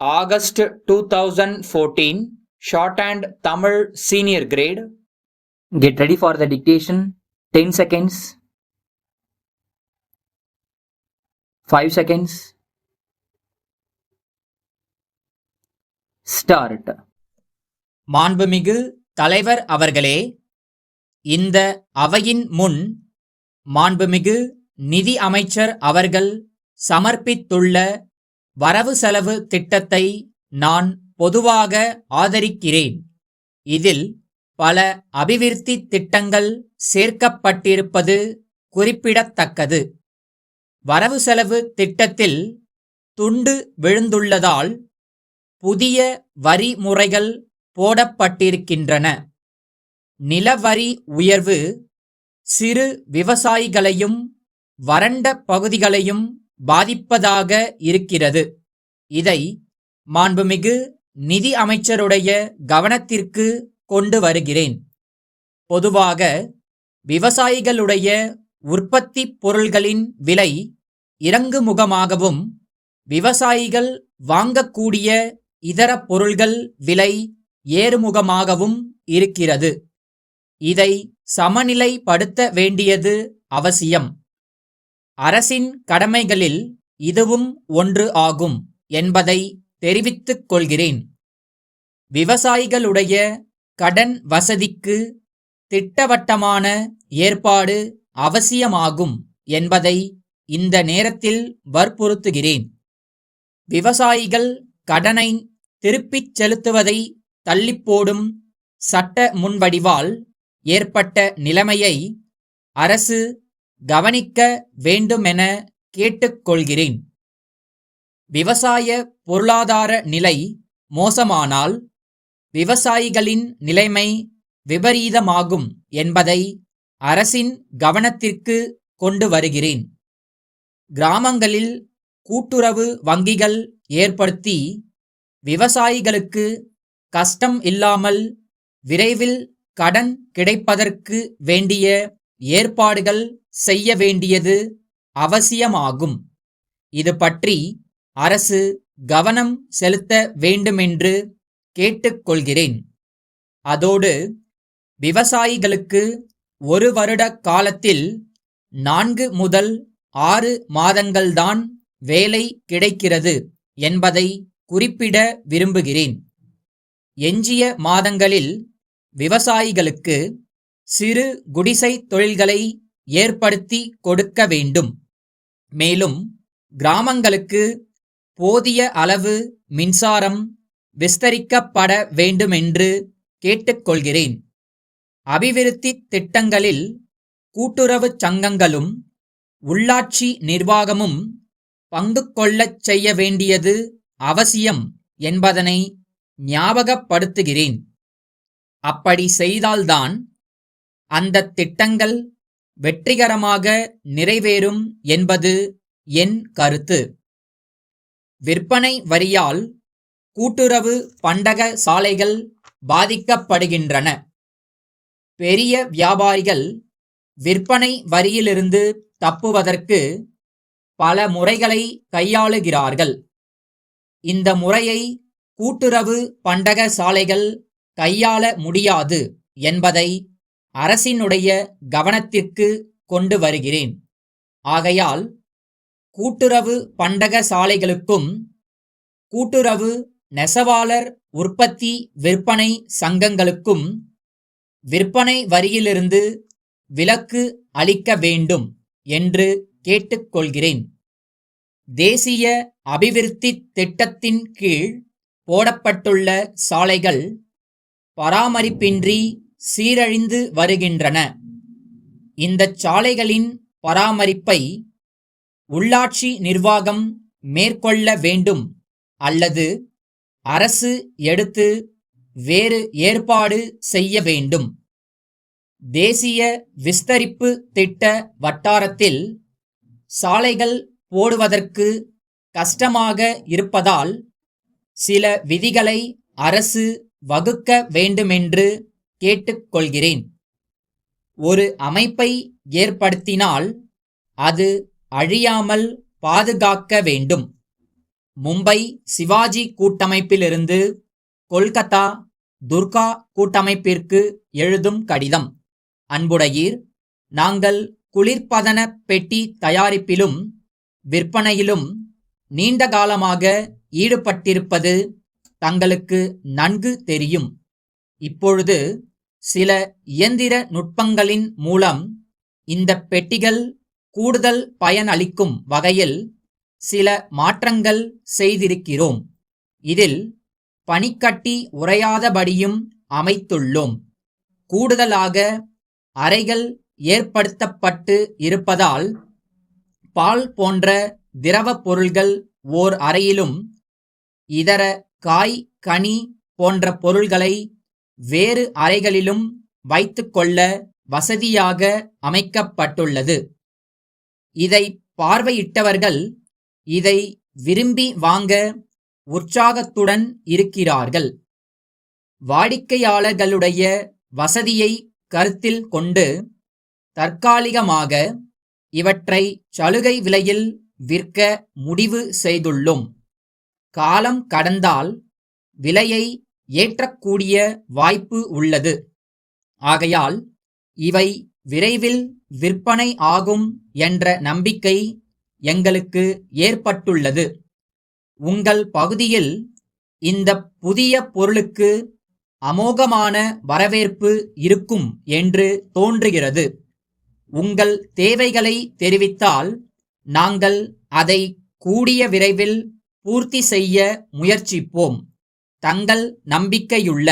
August 2014, Shorthand Tamil Senior Grade. Get ready for the dictation. 10 seconds. 5 seconds. Start. மாண்புமிகு தலைவர் அவர்களே, இந்த அவையின் முன் மாண்புமிகு நிதி அமைச்சர் அவர்கள் சமர்ப்பித்துள்ள வரவு செலவு திட்டத்தை நான் பொதுவாக ஆதரிக்கிறேன். இதில் பல அபிவிருத்தி திட்டங்கள் சேர்க்கப்பட்டிருப்பது குறிப்பிடத்தக்கது. வரவு செலவு திட்டத்தில் துண்டு விழுந்துள்ளதால் புதிய வரி முறைகள் போடப்பட்டிருக்கின்றன. நிலவரி உயர்வு சிறு விவசாயிகளையும் வறண்ட பகுதிகளையும் பாதிப்பதாக இருக்கிறது. இதை மாண்புமிகு நிதி அமைச்சருடைய கவனத்திற்கு கொண்டு வருகிறேன். பொதுவாக விவசாயிகளுடைய உற்பத்தி பொருள்களின் விலை இறங்குமுகமாகவும் விவசாயிகள் வாங்கக்கூடிய இதர பொருள்கள் விலை ஏறுமுகமாகவும் இருக்கிறது. இதை சமநிலைப்படுத்த வேண்டியது அவசியம். அரசின் கடமைகளில் இதுவும் ஒன்று ஆகும் என்பதை தெரிவித்துக் கொள்கிறேன். விவசாயிகளுடைய கடன் வசதிக்கு திட்டவட்டமான ஏற்பாடு அவசியமாகும் என்பதை இந்த நேரத்தில் வற்புறுத்துகிறேன். விவசாயிகள் கடனை திருப்பிச் செலுத்துவதை தள்ளிப்போடும் சட்ட முன்வடிவால் ஏற்பட்ட நிலைமையை அரசு கவனிக்க வேண்டுமென கேட்டுக்கொள்கிறேன். விவசாய பொருளாதார நிலை மோசமானால் விவசாயிகளின் நிலைமை விபரீதமாகும் என்பதை அரசின் கவனத்திற்கு கொண்டு வருகிறேன். கிராமங்களில் கூட்டுறவு வங்கிகள் ஏற்படுத்தி விவசாயிகளுக்கு கஷ்டம் இல்லாமல் விரைவில் கடன் கிடைப்பதற்கு வேண்டிய ஏற்பாடுகள் செய்ய வேண்டியது அவசியமாகும். இது பற்றி அரசு கவனம் செலுத்த வேண்டுமென்று கேட்டுக்கொள்கிறேன். அதோடு விவசாயிகளுக்கு 1 வருட காலத்தில் 4 முதல் 6 மாதங்கள்தான் வேலை கிடைக்கிறது என்பதை குறிப்பிட விரும்புகிறேன். எஞ்சிய மாதங்களில் விவசாயிகளுக்கு சிறு குடிசை தொழில்களை ஏற்படுத்தி கொடுக்க வேண்டும். மேலும் கிராமங்களுக்கு போதிய அளவு மின்சாரம் விஸ்தரிக்கப்பட வேண்டுமென்று கேட்டுக்கொள்கிறேன். அபிவிருத்தி திட்டங்களில் கூட்டுறவு சங்கங்களும் உள்ளாட்சி நிர்வாகமும் பங்கு கொள்ளச் செய்ய வேண்டியது அவசியம் என்பதனை ஞாபகப்படுத்துகிறேன். அப்படி செய்தால்தான் அந்த திட்டங்கள் வெற்றிகரமாக நிறைவேறும் என்பது என் கருத்து. விற்பனை வரியால் கூட்டுறவு பண்டக சாலைகள் பாதிக்கப்படுகின்றன. பெரிய வியாபாரிகள் விற்பனை வரியிலிருந்து தப்புவதற்கு பல முறைகளை கையாளுகிறார்கள். இந்த முறையை கூட்டுறவு பண்டக சாலைகள் கையாள முடியாது என்பதை அரசினுடைய கவனத்திற்கு கொண்டு வருகிறேன். ஆகையால் கூட்டுறவு பண்டக சாலைகளுக்கும் கூட்டுறவு நெசவாளர் உற்பத்தி விற்பனை சங்கங்களுக்கும் விற்பனை வரியிலிருந்து விலக்கு அளிக்க வேண்டும் என்று கேட்டுக்கொள்கிறேன். தேசிய அபிவிருத்தி திட்டத்தின் கீழ் போடப்பட்டுள்ள சாலைகள் பராமரிப்பின்றி சீரழிந்து வருகின்றன. இந்த சாலைகளின் பராமரிப்பை உள்ளாட்சி நிர்வாகம் மேற்கொள்ள வேண்டும் அல்லது அரசு எடுத்து வேறு ஏற்பாடு செய்ய வேண்டும். தேசிய விஸ்தரிப்பு திட்ட வட்டாரத்தில் சாலைகள் போடுவதற்கு கஷ்டமாக இருப்பதால் சில விதிகளை அரசு வகுக்க வேண்டுமென்று கேட்டுக்கொள்கிறேன். ஒரு அமைப்பை ஏற்படுத்தினால் அது அழியாமல் பாதுகாக்க வேண்டும். மும்பை சிவாஜி கூட்டமைப்பிலிருந்து கொல்கத்தா துர்கா கூட்டமைப்பிற்கு எழுதும் கடிதம். அன்புடையீர், நாங்கள் குளிர்பதன பெட்டி தயாரிப்பிலும் விற்பனையிலும் நீண்ட காலமாக ஈடுபட்டிருப்பது தங்களுக்கு நன்கு தெரியும். இப்பொழுது சில இயந்திர நுட்பங்களின் மூலம் இந்த பெட்டிகள் கூடுதல் பயன் அளிக்கும் வகையில் சில மாற்றங்கள் செய்திருக்கிறோம். இதில் பனிக்கட்டி உறையாதபடியும் அமைத்துள்ளோம். கூடுதலாக அறைகள் ஏற்படுத்தப்பட்டு இருப்பதால் பால் போன்ற திரவ பொருள்கள் ஓர் அறையிலும் இதர காய் கனி போன்ற பொருள்களை வேறு அறைகளிலும் வைத்துக்கொள்ள வசதியாக அமைக்கப்பட்டுள்ளது. இதை பார்வையிட்டவர்கள் இதை விரும்பி வாங்க உற்சாகத்துடன் இருக்கிறார்கள். வாடிக்கையாளர்களுடைய வசதியை கருத்தில் கொண்டு தற்காலிகமாக இவற்றை சலுகை விலையில் விற்க முடிவு செய்துள்ளோம். காலம் கடந்தால் விலையை ஏற்றக்கூடிய வாய்ப்பு உள்ளது. ஆகையால் இவை விரைவில் விற்பனை ஆகும் என்ற நம்பிக்கை எங்களுக்கு ஏற்பட்டுள்ளது. உங்கள் பகுதியில் இந்த புதிய பொருளுக்கு அமோகமான வரவேற்பு இருக்கும் என்று தோன்றுகிறது. உங்கள் தேவைகளை தெரிவித்தால் நாங்கள் அதை கூடிய விரைவில் பூர்த்தி செய்ய முயற்சிப்போம். தங்கள் நம்பிக்கையுள்ள